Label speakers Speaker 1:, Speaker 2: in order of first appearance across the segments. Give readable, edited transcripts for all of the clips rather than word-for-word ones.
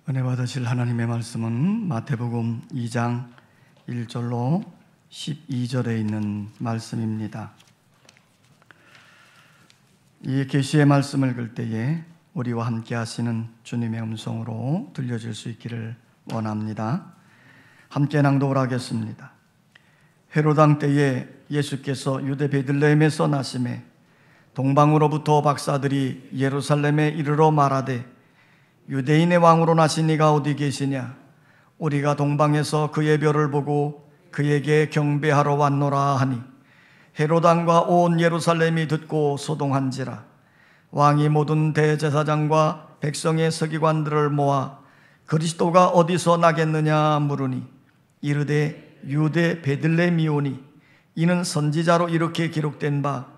Speaker 1: 은혜 받으실 하나님의 말씀은 마태복음 2장 1절로 12절에 있는 말씀입니다. 이 계시의 말씀을 읽을 때에 우리와 함께 하시는 주님의 음성으로 들려질 수 있기를 원합니다. 함께 낭독을 하겠습니다. 헤롯 왕 때에 예수께서 유대 베들레헴에서 나심에 동방으로부터 박사들이 예루살렘에 이르러 말하되 유대인의 왕으로 나신 이가 어디 계시냐? 우리가 동방에서 그의 별을 보고 그에게 경배하러 왔노라 하니 헤롯 왕과 온 예루살렘이 듣고 소동한지라. 왕이 모든 대제사장과 백성의 서기관들을 모아 그리스도가 어디서 나겠느냐 물으니 이르되 유대 베들레헴이오니 이는 선지자로 이렇게 기록된 바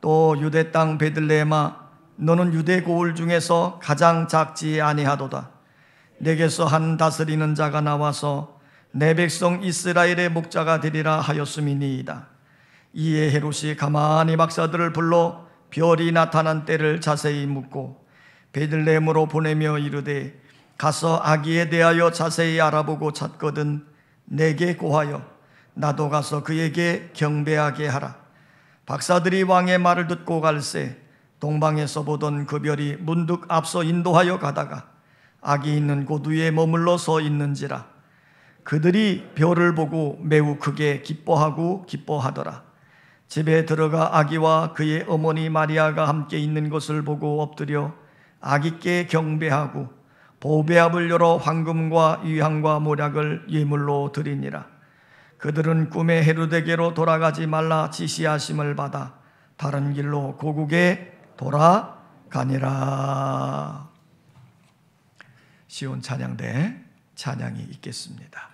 Speaker 1: 또 유대 땅 베들레헴아 너는 유대 고을 중에서 가장 작지 아니하도다. 내게서 한 다스리는 자가 나와서 내 백성 이스라엘의 목자가 되리라 하였음이니이다. 이에 헤롯이 가만히 박사들을 불러 별이 나타난 때를 자세히 묻고 베들레헴으로 보내며 이르되 가서 아기에 대하여 자세히 알아보고 찾거든 내게 고하여 나도 가서 그에게 경배하게 하라. 박사들이 왕의 말을 듣고 갈새 동방에서 보던 그 별이 문득 앞서 인도하여 가다가 아기 있는 곳 위에 머물러 서 있는지라. 그들이 별을 보고 매우 크게 기뻐하더라. 집에 들어가 아기와 그의 어머니 마리아가 함께 있는 것을 보고 엎드려 아기께 경배하고 보배압을 열어 황금과 유향과 모략을 예물로 드리니라. 그들은 꿈에 헤롯에게로 돌아가지 말라 지시하심을 받아 다른 길로 고국에 돌아가니라. 시온 찬양대 찬양이 있겠습니다.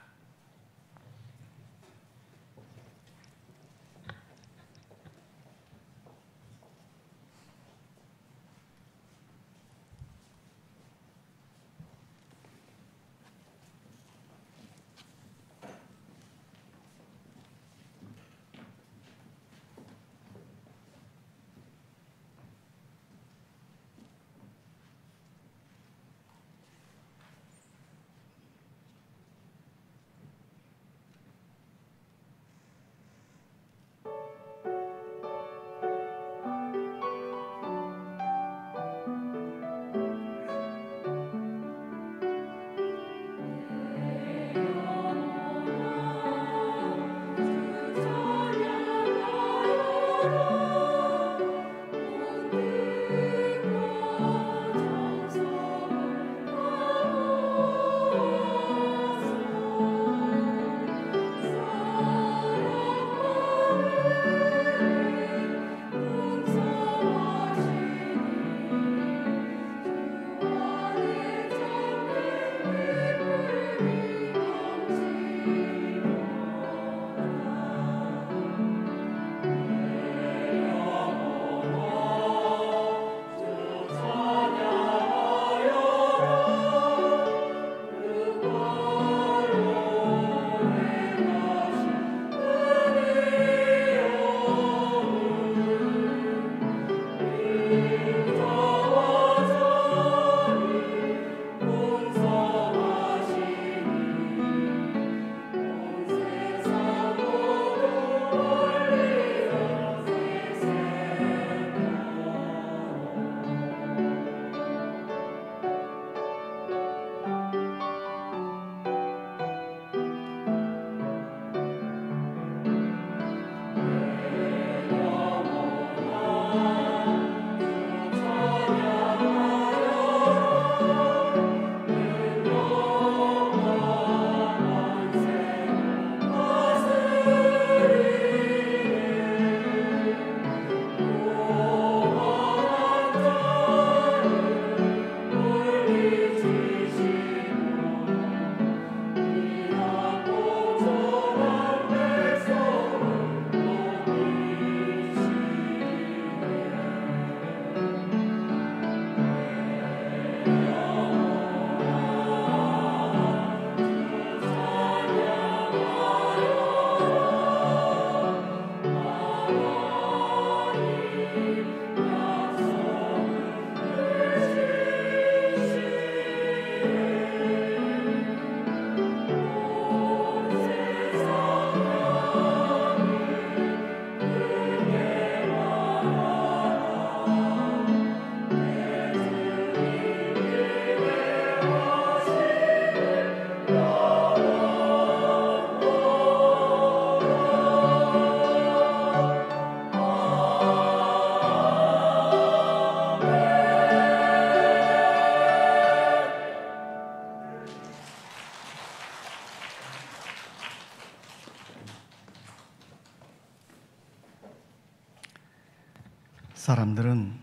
Speaker 1: 사람들은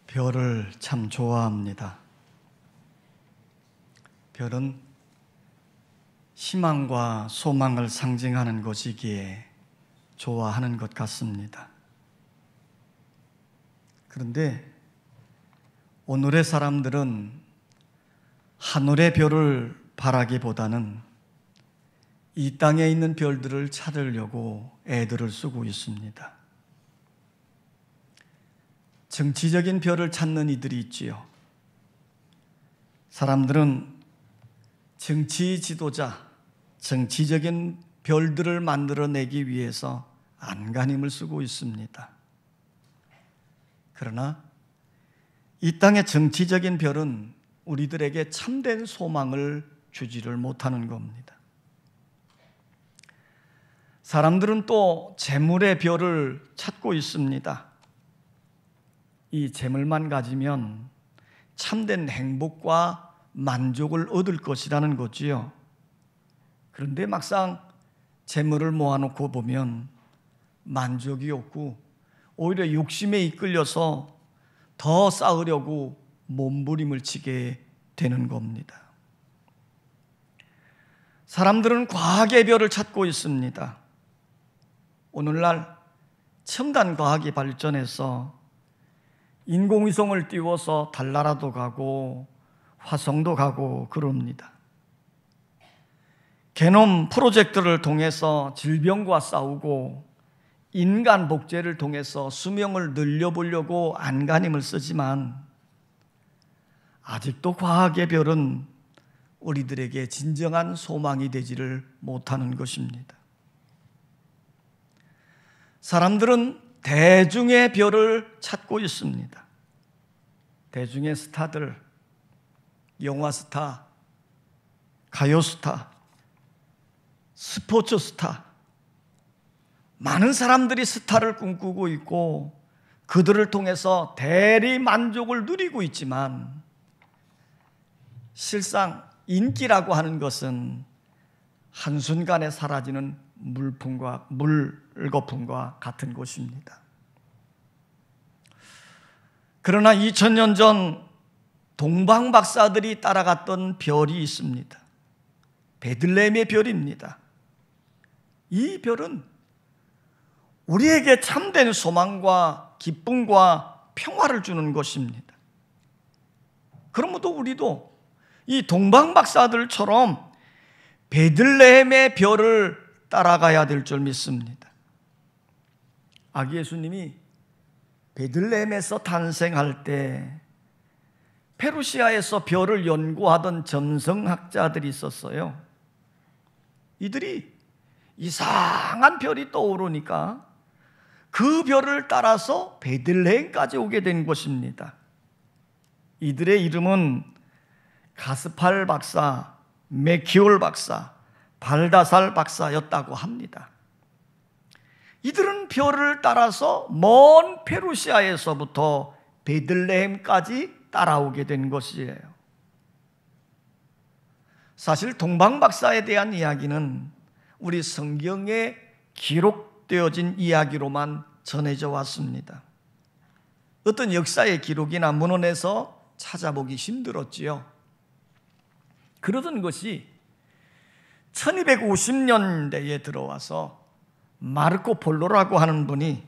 Speaker 1: 별을 참 좋아합니다. 별은 희망과 소망을 상징하는 것이기에 좋아하는 것 같습니다. 그런데 오늘의 사람들은 하늘의 별을 바라기보다는 이 땅에 있는 별들을 찾으려고 애들을 쓰고 있습니다. 정치적인 별을 찾는 이들이 있지요. 사람들은 정치 지도자, 정치적인 별들을 만들어내기 위해서 안간힘을 쓰고 있습니다. 그러나 이 땅의 정치적인 별은 우리들에게 참된 소망을 주지를 못하는 겁니다. 사람들은 또 재물의 별을 찾고 있습니다. 이 재물만 가지면 참된 행복과 만족을 얻을 것이라는 거지요. 그런데 막상 재물을 모아놓고 보면 만족이 없고 오히려 욕심에 이끌려서 더 쌓으려고 몸부림을 치게 되는 겁니다. 사람들은 과학의 별을 찾고 있습니다. 오늘날 첨단 과학이 발전해서 인공위성을 띄워서 달나라도 가고 화성도 가고 그럽니다. 게놈 프로젝트를 통해서 질병과 싸우고 인간 복제를 통해서 수명을 늘려보려고 안간힘을 쓰지만 아직도 과학의 별은 우리들에게 진정한 소망이 되지를 못하는 것입니다. 사람들은 대중의 별을 찾고 있습니다. 대중의 스타들, 영화 스타, 가요 스타, 스포츠 스타, 많은 사람들이 스타를 꿈꾸고 있고 그들을 통해서 대리 만족을 누리고 있지만 실상 인기라고 하는 것은 한순간에 사라지는 물거품과 같은 것입니다. 그러나 2000년 전 동방 박사들이 따라갔던 별이 있습니다. 베들레헴의 별입니다. 이 별은 우리에게 참된 소망과 기쁨과 평화를 주는 것입니다. 그러므로 우리도 이 동방 박사들처럼 베들레헴의 별을 따라가야 될 줄 믿습니다. 아기 예수님이 베들레헴에서 탄생할 때 페르시아에서 별을 연구하던 점성학자들이 있었어요. 이들이 이상한 별이 떠오르니까 그 별을 따라서 베들레헴까지 오게 된 것입니다. 이들의 이름은 가스팔 박사, 메키올 박사, 발다살 박사였다고 합니다. 이들은 별을 따라서 먼 페르시아에서부터 베들레헴까지 따라오게 된 것이에요. 사실 동방 박사에 대한 이야기는 우리 성경에 기록되어진 이야기로만 전해져 왔습니다. 어떤 역사의 기록이나 문헌에서 찾아보기 힘들었지요. 그러던 것이 1250년대에 들어와서 마르코 폴로라고 하는 분이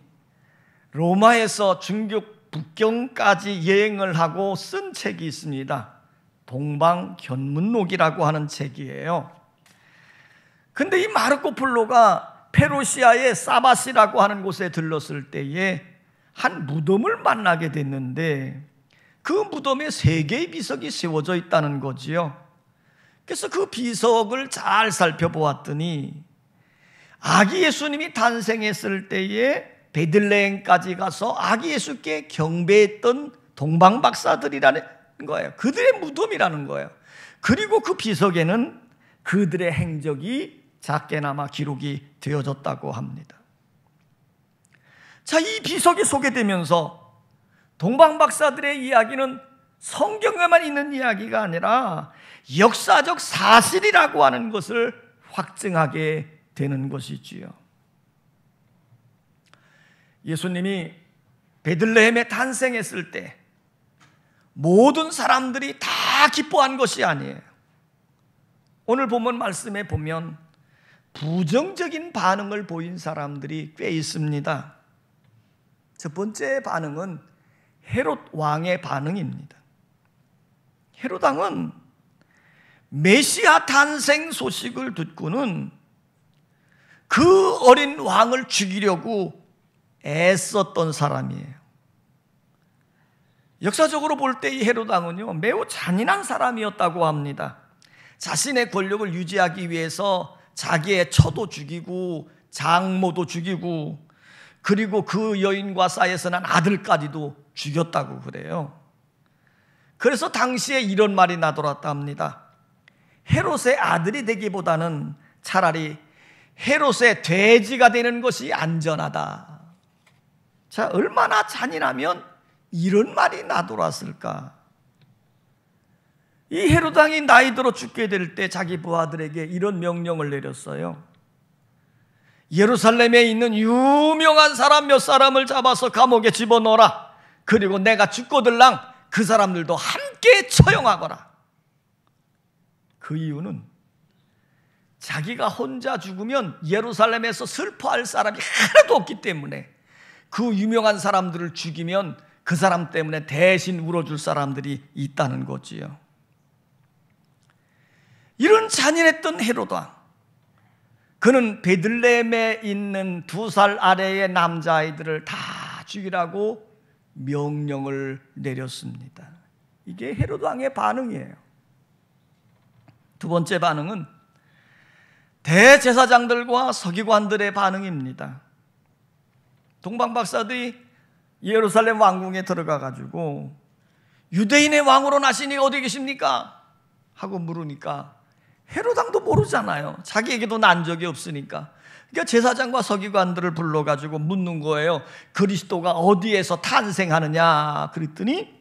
Speaker 1: 로마에서 중국 북경까지 여행을 하고 쓴 책이 있습니다. 동방견문록이라고 하는 책이에요. 근데 이 마르코 폴로가 페르시아의 사바시라고 하는 곳에 들렀을 때에 한 무덤을 만나게 됐는데 그 무덤에 3개의 비석이 세워져 있다는 거지요. 그래서 그 비석을 잘 살펴보았더니 아기 예수님이 탄생했을 때에 베들레헴까지 가서 아기 예수께 경배했던 동방 박사들이라는 거예요. 그들의 무덤이라는 거예요. 그리고 그 비석에는 그들의 행적이 작게나마 기록이 되어졌다고 합니다. 자, 이 비석이 소개되면서 동방 박사들의 이야기는 성경에만 있는 이야기가 아니라 역사적 사실이라고 하는 것을 확증하게 되는 것이지요. 예수님이 베들레헴에 탄생했을 때 모든 사람들이 다 기뻐한 것이 아니에요. 오늘 본문 말씀에 보면 부정적인 반응을 보인 사람들이 꽤 있습니다. 첫 번째 반응은 헤롯 왕의 반응입니다. 헤롯 왕은 메시아 탄생 소식을 듣고는 그 어린 왕을 죽이려고 애썼던 사람이에요. 역사적으로 볼 때 이 헤롯 왕은요, 매우 잔인한 사람이었다고 합니다. 자신의 권력을 유지하기 위해서 자기의 처도 죽이고 장모도 죽이고, 그리고 그 여인과 사이에서 난 아들까지도 죽였다고 그래요. 그래서 당시에 이런 말이 나돌았다 합니다. 헤롯의 아들이 되기보다는 차라리 헤롯의 돼지가 되는 것이 안전하다. 자, 얼마나 잔인하면 이런 말이 나돌았을까? 이 헤롯 왕이 나이 들어 죽게 될 때 자기 부하들에게 이런 명령을 내렸어요. 예루살렘에 있는 유명한 사람 몇 사람을 잡아서 감옥에 집어넣어라. 그리고 내가 죽거들랑 그 사람들도 함께 처형하거라. 그 이유는 자기가 혼자 죽으면 예루살렘에서 슬퍼할 사람이 하나도 없기 때문에, 그 유명한 사람들을 죽이면 그 사람 때문에 대신 울어줄 사람들이 있다는 거지요. 이런 잔인했던 헤롯 왕, 그는 베들레헴에 있는 2살 아래의 남자아이들을 다 죽이라고 명령을 내렸습니다. 이게 헤롯 왕의 반응이에요. 두 번째 반응은 대제사장들과 서기관들의 반응입니다. 동방박사들이 예루살렘 왕궁에 들어가 가지고 유대인의 왕으로 나시니 어디 계십니까? 하고 물으니까 헤롯 왕도 모르잖아요. 자기에게도 난 적이 없으니까. 그러니까 제사장과 서기관들을 불러가지고 묻는 거예요. 그리스도가 어디에서 탄생하느냐? 그랬더니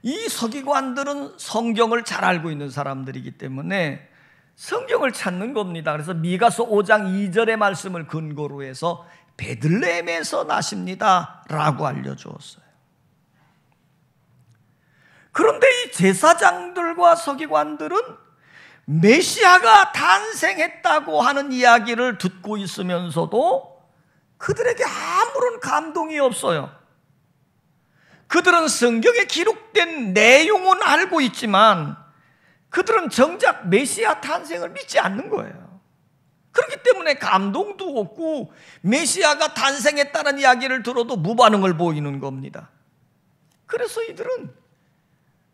Speaker 1: 이 서기관들은 성경을 잘 알고 있는 사람들이기 때문에 성경을 찾는 겁니다. 그래서 미가서 5장 2절의 말씀을 근거로 해서 베들레헴에서 나십니다 라고 알려주었어요. 그런데 이 제사장들과 서기관들은 메시아가 탄생했다고 하는 이야기를 듣고 있으면서도 그들에게 아무런 감동이 없어요. 그들은 성경에 기록된 내용은 알고 있지만 그들은 정작 메시아 탄생을 믿지 않는 거예요. 그렇기 때문에 감동도 없고 메시아가 탄생했다는 이야기를 들어도 무반응을 보이는 겁니다. 그래서 이들은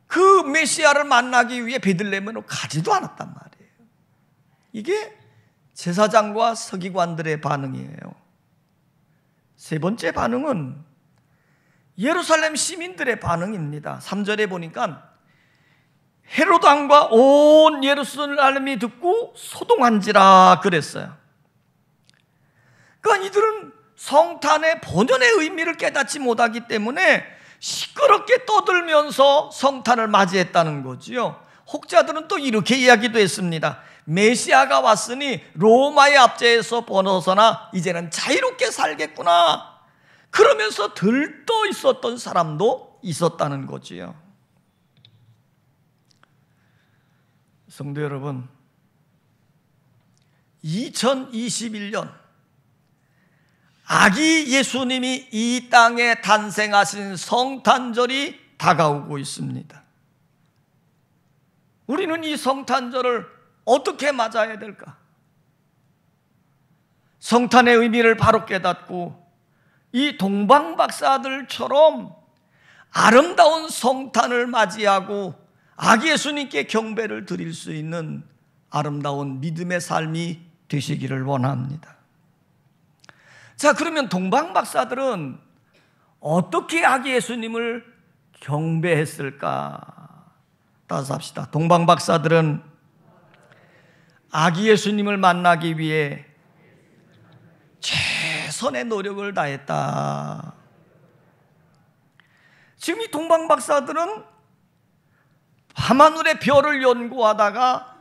Speaker 1: 그 메시아를 만나기 위해 베들레헴으로 가지도 않았단 말이에요. 이게 제사장과 서기관들의 반응이에요. 세 번째 반응은 예루살렘 시민들의 반응입니다. 3절에 보니까 헤롯 왕과 온 예루살렘이 듣고 소동한지라 그랬어요. 그러니까 이들은 성탄의 본연의 의미를 깨닫지 못하기 때문에 시끄럽게 떠들면서 성탄을 맞이했다는 거지요. 혹자들은 또 이렇게 이야기도 했습니다. 메시아가 왔으니 로마의 압제에서 벗어나 이제는 자유롭게 살겠구나, 그러면서 들떠 있었던 사람도 있었다는 거지요. 성도 여러분, 2021년 아기 예수님이 이 땅에 탄생하신 성탄절이 다가오고 있습니다. 우리는 이 성탄절을 어떻게 맞아야 될까? 성탄의 의미를 바로 깨닫고 이 동방박사들처럼 아름다운 성탄을 맞이하고 아기 예수님께 경배를 드릴 수 있는 아름다운 믿음의 삶이 되시기를 원합니다. 자, 그러면 동방박사들은 어떻게 아기 예수님을 경배했을까? 따라서 합시다. 동방박사들은 아기 예수님을 만나기 위해 최선의 노력을 다했다. 지금 이 동방박사들은 밤하늘의 별을 연구하다가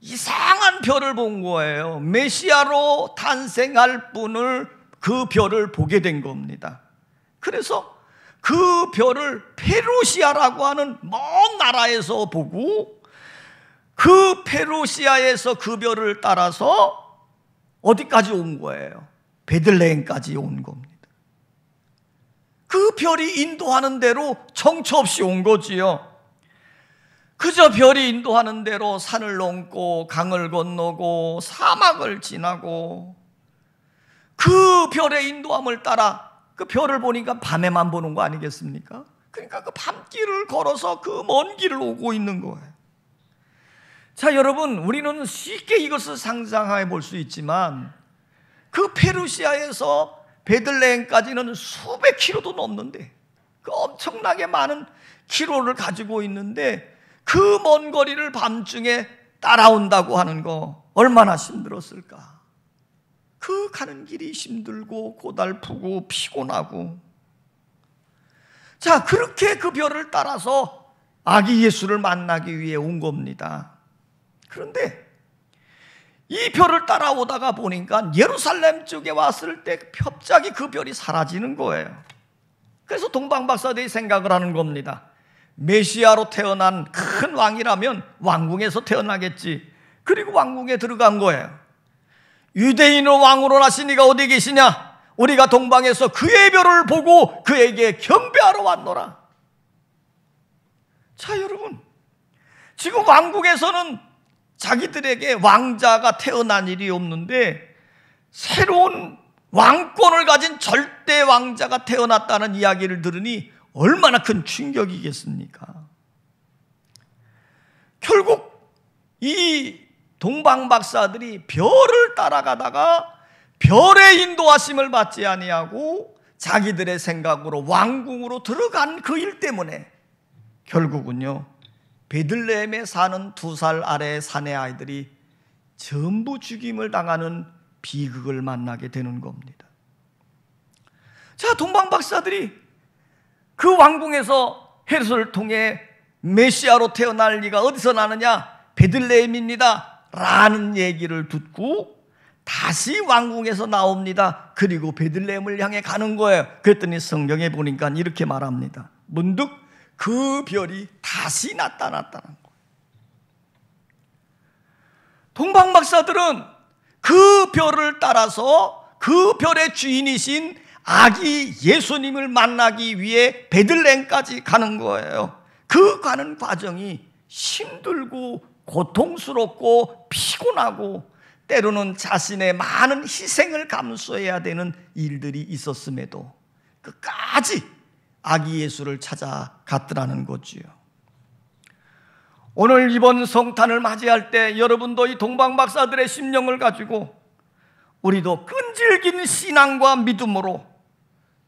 Speaker 1: 이상한 별을 본 거예요. 메시아로 탄생할 분을 그 별을 보게 된 겁니다. 그래서 그 별을 페르시아라고 하는 먼 나라에서 보고 그 페르시아에서 그 별을 따라서 어디까지 온 거예요? 베들레헴까지 온 겁니다. 그 별이 인도하는 대로 정처 없이 온 거지요. 그저 별이 인도하는 대로 산을 넘고 강을 건너고 사막을 지나고 그 별의 인도함을 따라 그 별을 보니까 밤에만 보는 거 아니겠습니까? 그러니까 그 밤길을 걸어서 그 먼 길을 오고 있는 거예요. 자, 여러분, 우리는 쉽게 이것을 상상해 볼 수 있지만 그 페르시아에서 베들레헴까지는 수백 킬로도 넘는데 그 엄청나게 많은 킬로를 가지고 있는데 그 먼 거리를 밤중에 따라온다고 하는 거 얼마나 힘들었을까? 그 가는 길이 힘들고 고달프고 피곤하고, 자, 그렇게 그 별을 따라서 아기 예수를 만나기 위해 온 겁니다. 그런데 이 별을 따라오다가 보니까 예루살렘 쪽에 왔을 때 갑자기 그 별이 사라지는 거예요. 그래서 동방박사들이 생각을 하는 겁니다. 메시아로 태어난 큰 왕이라면 왕궁에서 태어나겠지. 그리고 왕궁에 들어간 거예요. 유대인으로 왕으로 나신 이가 어디 계시냐? 우리가 동방에서 그의 별을 보고 그에게 경배하러 왔노라. 자, 여러분, 지금 왕국에서는 자기들에게 왕자가 태어난 일이 없는데 새로운 왕권을 가진 절대 왕자가 태어났다는 이야기를 들으니 얼마나 큰 충격이겠습니까? 결국 이 동방박사들이 별을 따라가다가 별의 인도하심을 받지 아니하고 자기들의 생각으로 왕궁으로 들어간 그 일 때문에 결국은요, 베들레헴에 사는 2살 아래의 사내 아이들이 전부 죽임을 당하는 비극을 만나게 되는 겁니다. 자, 동방박사들이 그 왕궁에서 헤롯을 통해 메시아로 태어날 리가 어디서 나느냐? 베들레헴입니다 라는 얘기를 듣고 다시 왕궁에서 나옵니다. 그리고 베들레헴을 향해 가는 거예요. 그랬더니 성경에 보니까 이렇게 말합니다. 문득 그 별이 다시 나타났다는 거예요. 동방박사들은 그 별을 따라서 그 별의 주인이신 아기 예수님을 만나기 위해 베들레헴까지 가는 거예요. 그 가는 과정이 힘들고 고통스럽고 피곤하고 때로는 자신의 많은 희생을 감수해야 되는 일들이 있었음에도 끝까지 아기 예수를 찾아갔더라는 거지요. 오늘 이번 성탄을 맞이할 때 여러분도 이 동방박사들의 심령을 가지고 우리도 끈질긴 신앙과 믿음으로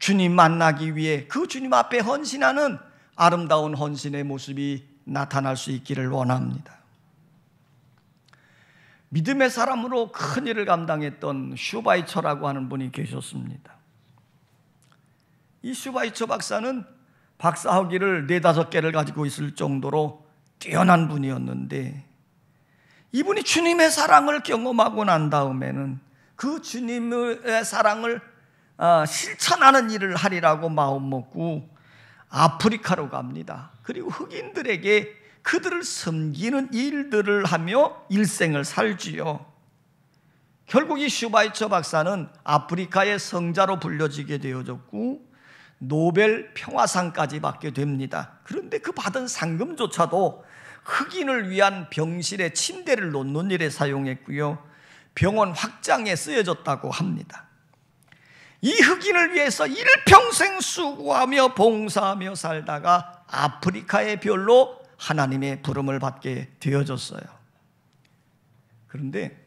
Speaker 1: 주님 만나기 위해 그 주님 앞에 헌신하는 아름다운 헌신의 모습이 나타날 수 있기를 원합니다. 믿음의 사람으로 큰 일을 감당했던 슈바이처라고 하는 분이 계셨습니다. 이 슈바이처 박사는 박사학위를 4-5개를 가지고 있을 정도로 뛰어난 분이었는데 이분이 주님의 사랑을 경험하고 난 다음에는 그 주님의 사랑을 실천하는 일을 하리라고 마음먹고 아프리카로 갑니다. 그리고 흑인들에게 그들을 섬기는 일들을 하며 일생을 살지요. 결국 이 슈바이처 박사는 아프리카의 성자로 불려지게 되어졌고 노벨 평화상까지 받게 됩니다. 그런데 그 받은 상금조차도 흑인을 위한 병실에 침대를 놓는 일에 사용했고요, 병원 확장에 쓰여졌다고 합니다. 이 흑인을 위해서 일평생 수고하며 봉사하며 살다가 아프리카의 별로 하나님의 부름을 받게 되어졌어요. 그런데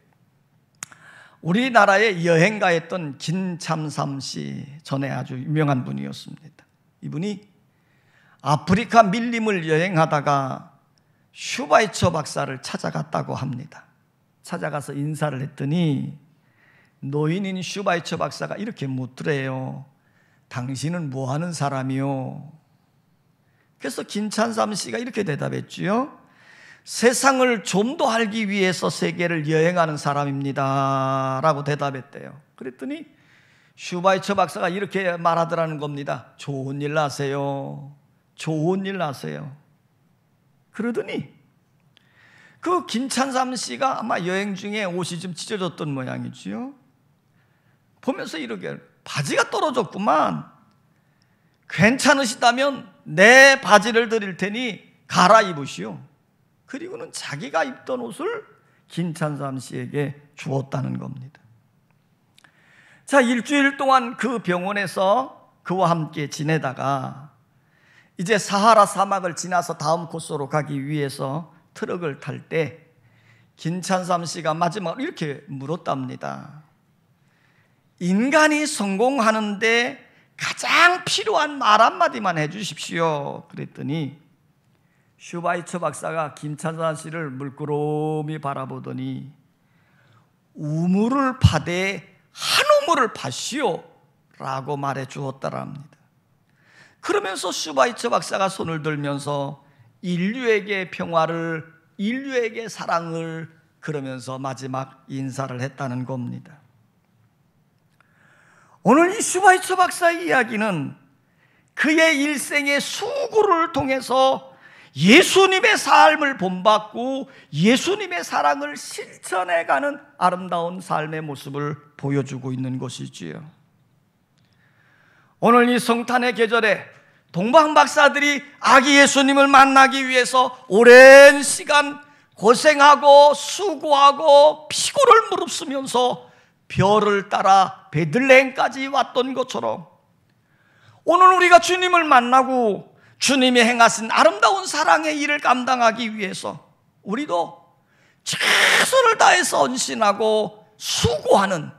Speaker 1: 우리나라에 여행가였던 김참삼 씨, 전에 아주 유명한 분이었습니다. 이분이 아프리카 밀림을 여행하다가 슈바이처 박사를 찾아갔다고 합니다. 찾아가서 인사를 했더니 노인인 슈바이처 박사가 이렇게 묻더래요. 당신은 뭐 하는 사람이요? 그래서 김찬삼 씨가 이렇게 대답했지요. 세상을 좀 더 알기 위해서 세계를 여행하는 사람입니다 라고 대답했대요. 그랬더니 슈바이처 박사가 이렇게 말하더라는 겁니다. 좋은 일 하세요. 좋은 일 하세요. 그러더니 그 김찬삼 씨가 아마 여행 중에 옷이 좀 찢어졌던 모양이지요. 보면서 이렇게 바지가 떨어졌구만. 괜찮으시다면 내 바지를 드릴 테니 갈아입으시오. 그리고는 자기가 입던 옷을 김찬삼 씨에게 주었다는 겁니다. 자, 일주일 동안 그 병원에서 그와 함께 지내다가 이제 사하라 사막을 지나서 다음 코스로 가기 위해서 트럭을 탈 때 김찬삼 씨가 마지막으로 이렇게 물었답니다. 인간이 성공하는데 가장 필요한 말 한마디만 해주십시오. 그랬더니 슈바이처 박사가 김찬삼 씨를 물끄러미 바라보더니 우물을 파되 한 우물을 파시오 라고 말해 주었다랍니다. 그러면서 슈바이처 박사가 손을 들면서 인류에게 평화를, 인류에게 사랑을, 그러면서 마지막 인사를 했다는 겁니다. 오늘 이 슈바이처 박사의 이야기는 그의 일생의 수고를 통해서 예수님의 삶을 본받고 예수님의 사랑을 실천해가는 아름다운 삶의 모습을 보여주고 있는 것이지요. 오늘 이 성탄의 계절에 동방 박사들이 아기 예수님을 만나기 위해서 오랜 시간 고생하고 수고하고 피고를 무릅쓰면서 별을 따라 베들레헴까지 왔던 것처럼 오늘 우리가 주님을 만나고 주님이 행하신 아름다운 사랑의 일을 감당하기 위해서 우리도 최선을 다해서 헌신하고 수고하는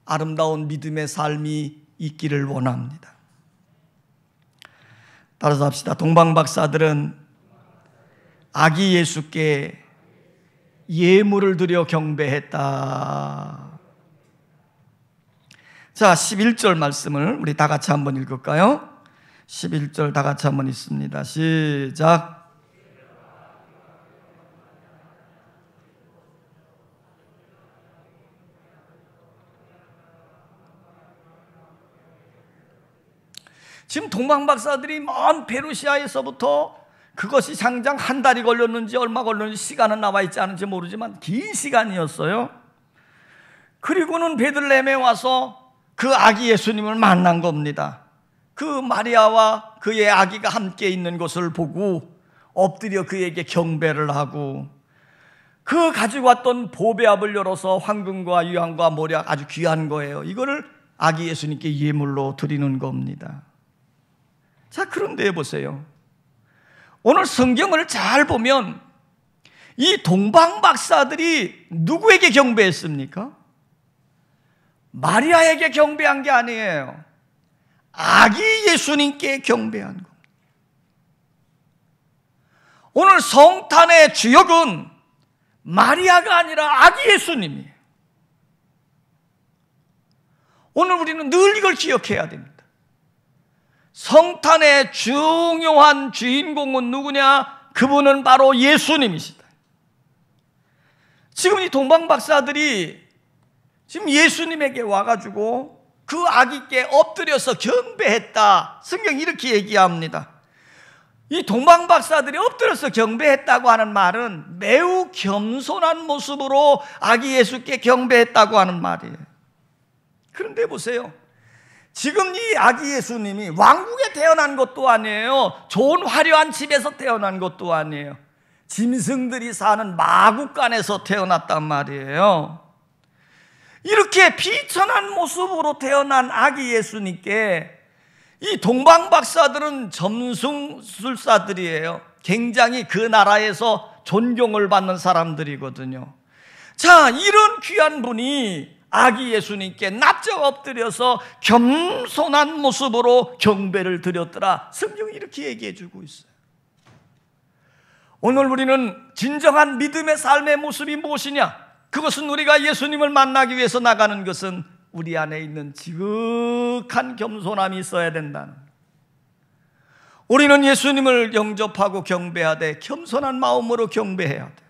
Speaker 1: 아름다운 믿음의 삶이 있기를 원합니다. 따라서 합시다. 동방 박사들은 아기 예수께 예물을 드려 경배했다. 자, 11절 말씀을 우리 다 같이 한번 읽을까요? 11절 다 같이 한번 읽습니다. 시작. 지금 동방 박사들이 먼 페르시아에서부터 그것이 장장 한 달이 걸렸는지 얼마 걸렸는지 시간은 나와 있지 않은지 모르지만 긴 시간이었어요. 그리고는 베들레헴에 와서 그 아기 예수님을 만난 겁니다. 그 마리아와 그의 아기가 함께 있는 것을 보고 엎드려 그에게 경배를 하고 그 가지고 왔던 보배압을 열어서 황금과 유황과 모략 아주 귀한 거예요. 이거를 아기 예수님께 예물로 드리는 겁니다. 자, 그런데 보세요. 오늘 성경을 잘 보면 이 동방 박사들이 누구에게 경배했습니까? 마리아에게 경배한 게 아니에요. 아기 예수님께 경배한 겁니다. 오늘 성탄의 주역은 마리아가 아니라 아기 예수님이에요. 오늘 우리는 늘 이걸 기억해야 됩니다. 성탄의 중요한 주인공은 누구냐? 그분은 바로 예수님이시다. 지금 이 동방 박사들이 지금 예수님에게 와가지고 그 아기께 엎드려서 경배했다. 성경이 이렇게 얘기합니다. 이 동방 박사들이 엎드려서 경배했다고 하는 말은 매우 겸손한 모습으로 아기 예수께 경배했다고 하는 말이에요. 그런데 보세요. 지금 이 아기 예수님이 왕국에 태어난 것도 아니에요. 좋은 화려한 집에서 태어난 것도 아니에요. 짐승들이 사는 마구간에서 태어났단 말이에요. 이렇게 비천한 모습으로 태어난 아기 예수님께 이 동방 박사들은 점술사들이에요. 굉장히 그 나라에서 존경을 받는 사람들이거든요. 자, 이런 귀한 분이 아기 예수님께 납작 엎드려서 겸손한 모습으로 경배를 드렸더라. 성경이 이렇게 얘기해 주고 있어요. 오늘 우리는 진정한 믿음의 삶의 모습이 무엇이냐? 그것은 우리가 예수님을 만나기 위해서 나가는 것은 우리 안에 있는 지극한 겸손함이 있어야 된다는 거예요. 우리는 예수님을 영접하고 경배하되 겸손한 마음으로 경배해야 돼요.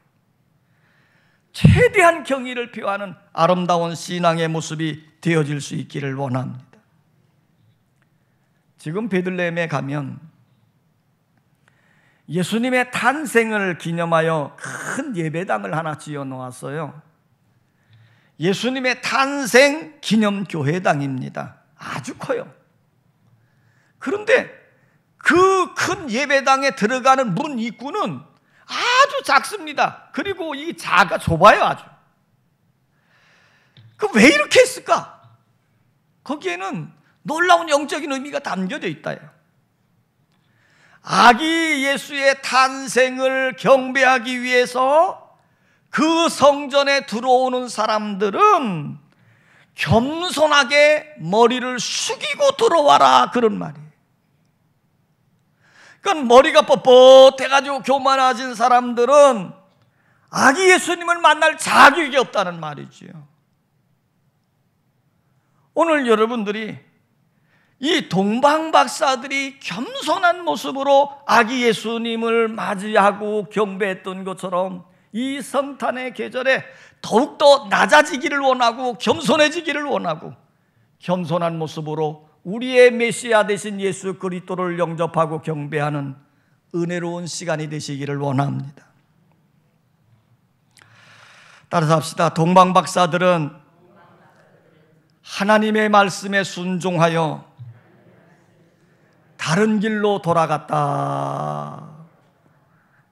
Speaker 1: 최대한 경의를 표하는 아름다운 신앙의 모습이 되어질 수 있기를 원합니다. 지금 베들레헴에 가면 예수님의 탄생을 기념하여 큰 예배당을 하나 지어 놓았어요. 예수님의 탄생 기념 교회당입니다. 아주 커요. 그런데 그 큰 예배당에 들어가는 문 입구는 아주 작습니다. 그리고 이 좁아요, 아주. 왜 이렇게 했을까? 거기에는 놀라운 영적인 의미가 담겨져 있다요. 아기 예수의 탄생을 경배하기 위해서 그 성전에 들어오는 사람들은 겸손하게 머리를 숙이고 들어와라, 그런 말이에요. 그러니까 머리가 뻣뻣해가지고 교만해진 사람들은 아기 예수님을 만날 자격이 없다는 말이지요. 오늘 여러분들이 이 동방박사들이 겸손한 모습으로 아기 예수님을 맞이하고 경배했던 것처럼 이 성탄의 계절에 더욱더 낮아지기를 원하고 겸손해지기를 원하고 겸손한 모습으로 우리의 메시아 되신 예수 그리스도를 영접하고 경배하는 은혜로운 시간이 되시기를 원합니다. 따라서 합시다. 동방박사들은 하나님의 말씀에 순종하여 다른 길로 돌아갔다.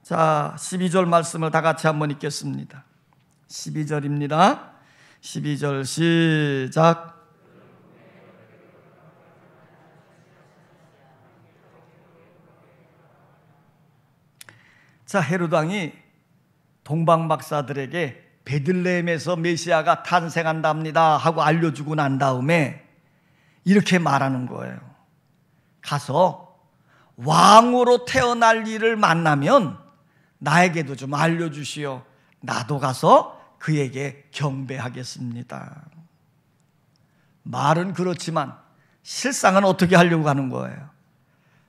Speaker 1: 자, 12절 말씀을 다 같이 한번 읽겠습니다. 12절입니다. 12절 시작. 자, 헤롯 왕이 동방박사들에게 베들레헴에서 메시아가 탄생한답니다 하고 알려주고 난 다음에 이렇게 말하는 거예요. 가서 왕으로 태어날 일을 만나면 나에게도 좀 알려주시오. 나도 가서 그에게 경배하겠습니다. 말은 그렇지만 실상은 어떻게 하려고 하는 거예요?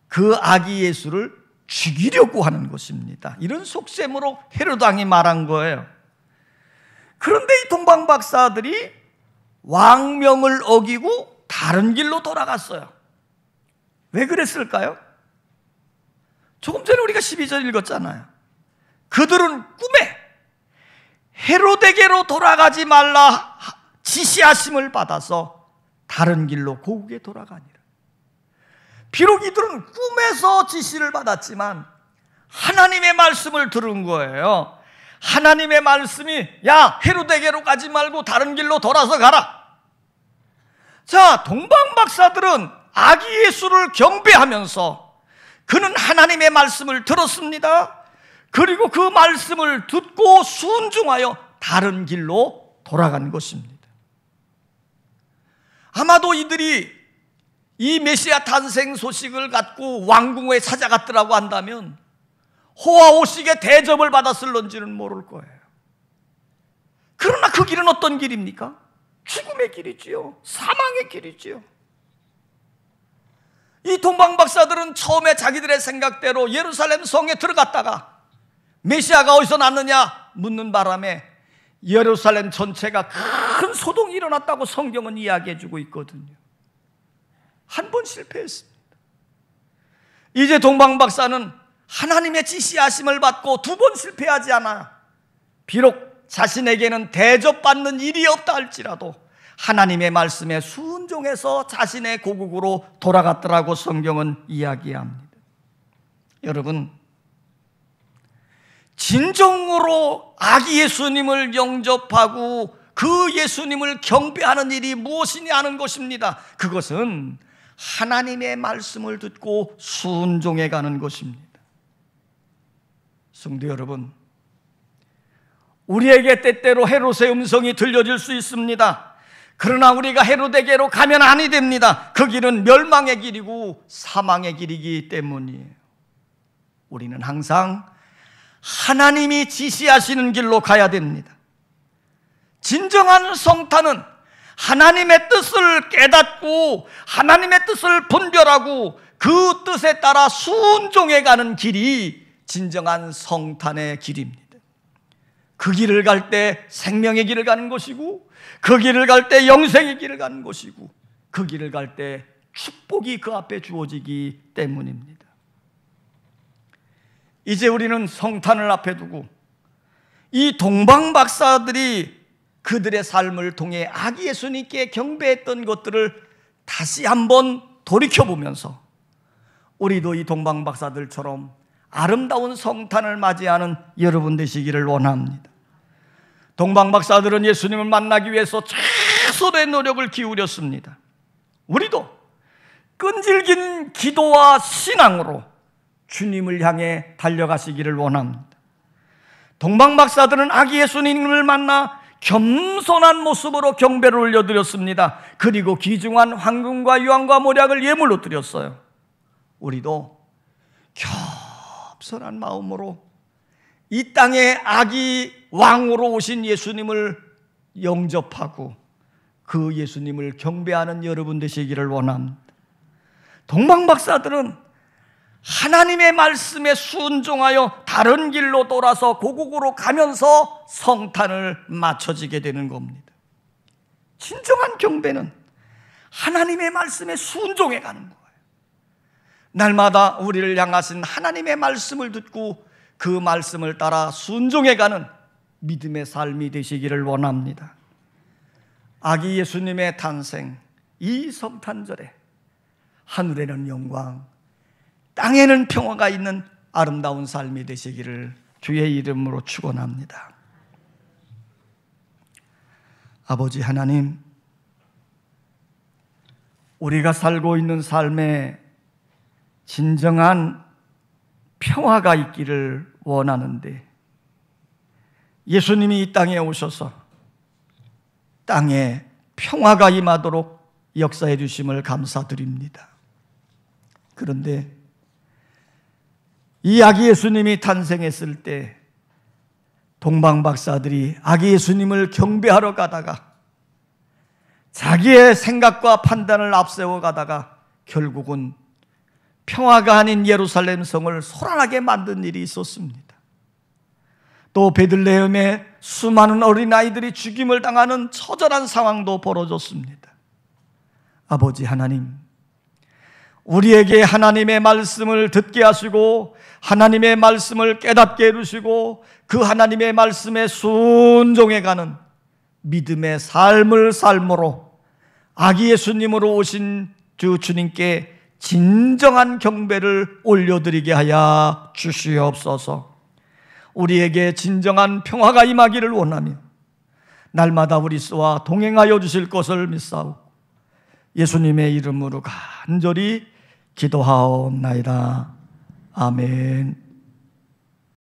Speaker 1: 그 아기 예수를 죽이려고 하는 것입니다. 이런 속셈으로 헤롯 왕이 말한 거예요. 그런데 이 동방박사들이 왕명을 어기고 다른 길로 돌아갔어요. 왜 그랬을까요? 조금 전에 우리가 12절 읽었잖아요. 그들은 꿈에 헤롯에게로 돌아가지 말라 지시하심을 받아서 다른 길로 고국에 돌아가니라. 비록 이들은 꿈에서 지시를 받았지만 하나님의 말씀을 들은 거예요. 하나님의 말씀이 야, 헤롯에게로 가지 말고 다른 길로 돌아서 가라. 자, 동방박사들은 아기 예수를 경배하면서 그는 하나님의 말씀을 들었습니다. 그리고 그 말씀을 듣고 순종하여 다른 길로 돌아간 것입니다. 아마도 이들이 이 메시아 탄생 소식을 갖고 왕궁에 찾아갔더라고 한다면 호화호식의 대접을 받았을런지는 모를 거예요. 그러나 그 길은 어떤 길입니까? 죽음의 길이지요. 사망의 길이지요. 이 동방박사들은 처음에 자기들의 생각대로 예루살렘 성에 들어갔다가 메시아가 어디서 났느냐 묻는 바람에 예루살렘 전체가 큰 소동이 일어났다고 성경은 이야기해주고 있거든요. 한 번 실패했습니다. 이제 동방박사는 하나님의 지시하심을 받고 두 번 실패하지 않아. 비록 자신에게는 대접받는 일이 없다 할지라도 하나님의 말씀에 순종해서 자신의 고국으로 돌아갔더라고 성경은 이야기합니다. 여러분, 진정으로 아기 예수님을 영접하고 그 예수님을 경배하는 일이 무엇이냐 하는 것입니다. 그것은 하나님의 말씀을 듣고 순종해 가는 것입니다. 성도 여러분, 우리에게 때때로 헤롯의 음성이 들려질 수 있습니다. 그러나 우리가 헤롯에게로 가면 아니 됩니다. 그 길은 멸망의 길이고 사망의 길이기 때문이에요. 우리는 항상 하나님이 지시하시는 길로 가야 됩니다. 진정한 성탄은 하나님의 뜻을 깨닫고 하나님의 뜻을 분별하고 그 뜻에 따라 순종해가는 길이 진정한 성탄의 길입니다. 그 길을 갈 때 생명의 길을 가는 것이고 그 길을 갈 때 영생의 길을 가는 것이고 그 길을 갈 때 축복이 그 앞에 주어지기 때문입니다. 이제 우리는 성탄을 앞에 두고 이 동방박사들이 그들의 삶을 통해 아기 예수님께 경배했던 것들을 다시 한번 돌이켜보면서 우리도 이 동방박사들처럼 아름다운 성탄을 맞이하는 여러분 되시기를 원합니다. 동방박사들은 예수님을 만나기 위해서 최선의 노력을 기울였습니다. 우리도 끈질긴 기도와 신앙으로 주님을 향해 달려가시기를 원합니다. 동방박사들은 아기 예수님을 만나 겸손한 모습으로 경배를 올려드렸습니다. 그리고 귀중한 황금과 유황과 모략을 예물로 드렸어요. 우리도 겸손한 마음으로 이 땅에 아기 왕으로 오신 예수님을 영접하고 그 예수님을 경배하는 여러분 되시기를 원합니다. 동방박사들은 하나님의 말씀에 순종하여 다른 길로 돌아서 고국으로 가면서 성탄을 맞춰지게 되는 겁니다. 진정한 경배는 하나님의 말씀에 순종해 가는 거예요. 날마다 우리를 향하신 하나님의 말씀을 듣고 그 말씀을 따라 순종해 가는 믿음의 삶이 되시기를 원합니다. 아기 예수님의 탄생, 이 성탄절에 하늘에는 영광, 땅에는 평화가 있는 아름다운 삶이 되시기를 주의 이름으로 축원합니다. 아버지 하나님, 우리가 살고 있는 삶에 진정한 평화가 있기를 원하는데 예수님이 이 땅에 오셔서 땅에 평화가 임하도록 역사해 주심을 감사드립니다. 그런데 이 아기 예수님이 탄생했을 때 동방박사들이 아기 예수님을 경배하러 가다가 자기의 생각과 판단을 앞세워 가다가 결국은 평화가 아닌 예루살렘 성을 소란하게 만든 일이 있었습니다. 또 베들레헴에 수많은 어린아이들이 죽임을 당하는 처절한 상황도 벌어졌습니다. 아버지 하나님, 우리에게 하나님의 말씀을 듣게 하시고 하나님의 말씀을 깨닫게 해주시고 그 하나님의 말씀에 순종해가는 믿음의 삶을 삶으로 아기 예수님으로 오신 주님께 진정한 경배를 올려드리게 하여 주시옵소서. 우리에게 진정한 평화가 임하기를 원하며 날마다 우리와 동행하여 주실 것을 믿사오고 예수님의 이름으로 간절히 기도하옵나이다. 아멘.